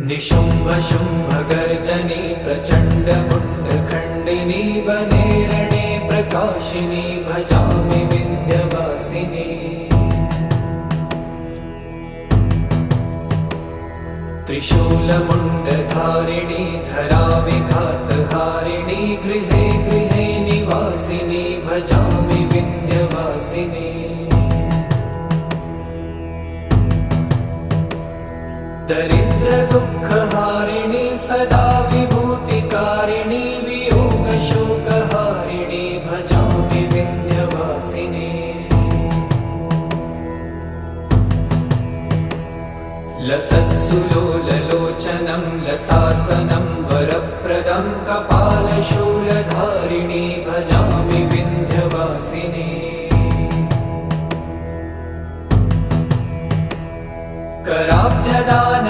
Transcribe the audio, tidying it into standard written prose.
निशुम्भ शुम्भ गर्जनी प्रचण्ड मुण्ड खण्डिनी वने रणे प्रकाशिनी भजामि विन्ध्यवासिनी। त्रिशूलमुण्डधारिणी धराविघातहारिणी गृहे गृहे निवासिनी भजामि विन्ध्यवासिनी। दरिद्र दुःखहारिणी सदा विभूतिकारिणी वियोगशोकहारिणी भजामि विन्ध्यवासिनी। लसत्सुलोललोचनं लतासनं वरप्रदं कपालशूलधारिणी भजामि विन्ध्यवासिनी। कराब्जदान